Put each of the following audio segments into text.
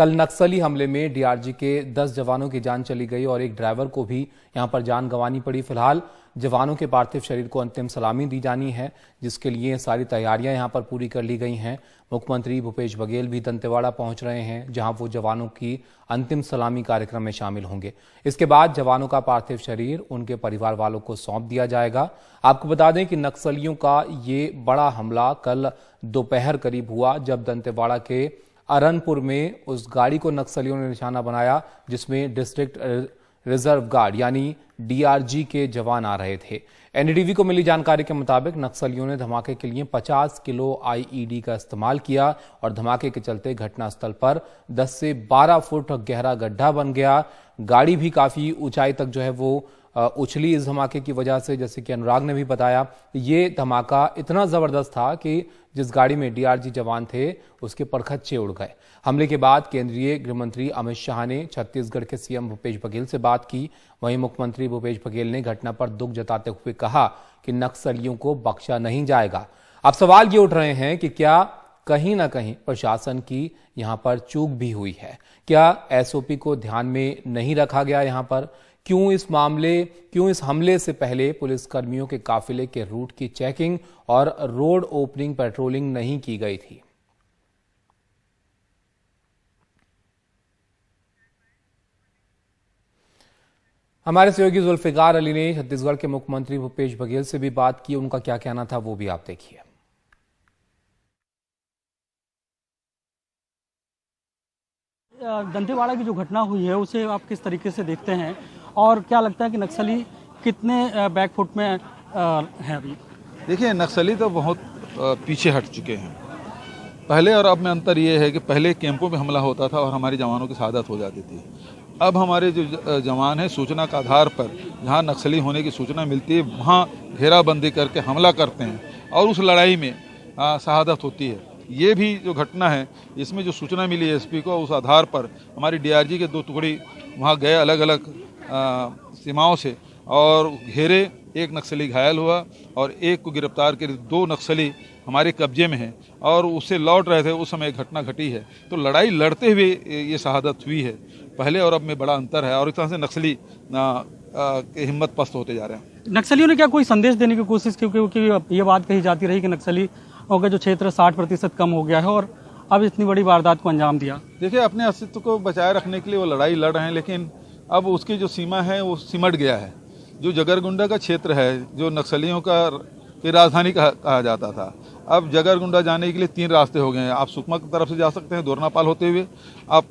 कल नक्सली हमले में डीआरजी के 10 जवानों की जान चली गई और एक ड्राइवर को भी यहां पर जान गंवानी पड़ी। फिलहाल जवानों के पार्थिव शरीर को अंतिम सलामी दी जानी है, जिसके लिए सारी तैयारियां यहां पर पूरी कर ली गई हैं। मुख्यमंत्री भूपेश बघेल भी दंतेवाड़ा पहुंच रहे हैं, जहां वो जवानों की अंतिम सलामी कार्यक्रम में शामिल होंगे। इसके बाद जवानों का पार्थिव शरीर उनके परिवार वालों को सौंप दिया जाएगा। आपको बता दें कि नक्सलियों का ये बड़ा हमला कल दोपहर करीब हुआ, जब दंतेवाड़ा के अरनपुर में उस गाड़ी को नक्सलियों ने निशाना बनाया, जिसमें डिस्ट्रिक्ट रिजर्व गार्ड यानी डीआरजी के जवान आ रहे थे। एनडीटीवी को मिली जानकारी के मुताबिक नक्सलियों ने धमाके के लिए 50 किलो आईईडी का इस्तेमाल किया और धमाके के चलते घटनास्थल पर 10 से 12 फुट गहरा गड्ढा बन गया। गाड़ी भी काफी ऊंचाई तक जो है वो उछली इस धमाके की वजह से। जैसे कि अनुराग ने भी बताया, ये धमाका इतना जबरदस्त था कि जिस गाड़ी में डीआरजी जवान थे उसके परखच्चे उड़ गए। हमले के बाद केंद्रीय गृह मंत्री अमित शाह ने छत्तीसगढ़ के सीएम भूपेश बघेल से बात की। वहीं मुख्यमंत्री भूपेश बघेल ने घटना पर दुख जताते हुए कहा कि नक्सलियों को बख्शा नहीं जाएगा। अब सवाल ये उठ रहे हैं कि क्या कहीं ना कहीं प्रशासन की यहां पर चूक भी हुई है? क्या एसओपी को ध्यान में नहीं रखा गया? यहां पर क्यों इस हमले से पहले पुलिसकर्मियों के काफिले के रूट की चेकिंग और रोड ओपनिंग पेट्रोलिंग नहीं की गई थी? हमारे सहयोगी जुल्फिकार अली ने छत्तीसगढ़ के मुख्यमंत्री भूपेश बघेल से भी बात की। उनका क्या कहना था वो भी आप देखिए। दंतेवाड़ा की जो घटना हुई है उसे आप किस तरीके से देखते हैं और क्या लगता है कि नक्सली कितने बैकफुट में हैं अभी? देखिए, नक्सली तो बहुत पीछे हट चुके हैं। पहले और अब में अंतर ये है कि पहले कैंपों में हमला होता था और हमारे जवानों की शहादत हो जाती थी। अब हमारे जो जवान हैं, सूचना के आधार पर जहां नक्सली होने की सूचना मिलती है वहां घेराबंदी करके हमला करते हैं और उस लड़ाई में शहादत होती है। ये भी जो घटना है, इसमें जो सूचना मिली एसपी को, उस आधार पर हमारी डीआरजी के 2 टुकड़ी वहाँ गए अलग अलग सीमाओं से और घेरे। एक नक्सली घायल हुआ और एक को गिरफ्तार कर 2 नक्सली हमारे कब्जे में हैं और उससे लौट रहे थे, उस समय घटना घटी है। तो लड़ाई लड़ते हुए ये शहादत हुई है। पहले और अब में बड़ा अंतर है और इस तरह से नक्सली की हिम्मत पस्त होते जा रहे हैं। नक्सलियों ने क्या कोई संदेश देने की कोशिश की? क्योंकि ये बात कही जाती रही कि नक्सली का जो क्षेत्र 60% कम हो गया है और अब इतनी बड़ी वारदात को अंजाम दिया। देखिए, अपने अस्तित्व को बचाए रखने के लिए वो लड़ाई लड़ रहे हैं, लेकिन अब उसकी जो सीमा है वो सिमट गया है। जो जगरगुंडा का क्षेत्र है, जो नक्सलियों की राजधानी कहा जाता था, अब जगरगुंडा जाने के लिए 3 रास्ते हो गए हैं। आप सुकमा की तरफ से जा सकते हैं दोरनापाल होते हुए, आप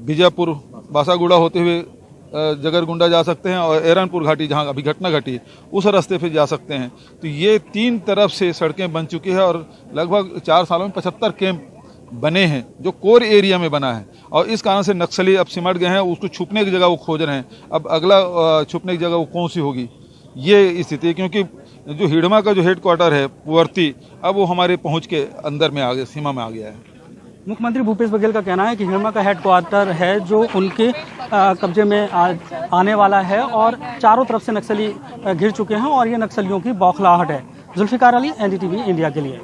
बीजापुर बासागुड़ा होते हुए जगरगुंडा जा सकते हैं और एरनपुर घाटी जहां अभी घटना घटी उस रास्ते पे जा सकते हैं। तो ये 3 तरफ से सड़कें बन चुकी है और लगभग 4 सालों में 75 कैंप बने हैं जो कोर एरिया में बना है और इस कारण से नक्सली अब सिमट गए हैं। उसको छुपने की जगह वो खोज रहे हैं। अब अगला छुपने की जगह वो कौन सी होगी, ये स्थिति, क्योंकि जो हिडमा का जो हेडक्वार्टर है पुवर्ती, अब वो हमारे पहुंच के अंदर में आ गया, सीमा में आ गया है। मुख्यमंत्री भूपेश बघेल का कहना है कि हिडमा का हेडक्वार्टर है जो उनके कब्जे में आने वाला है और चारों तरफ से नक्सली घिर चुके हैं और ये नक्सलियों की बौखलाहट है। जुल्फिकार अली, एनडीटीवी इंडिया के लिए।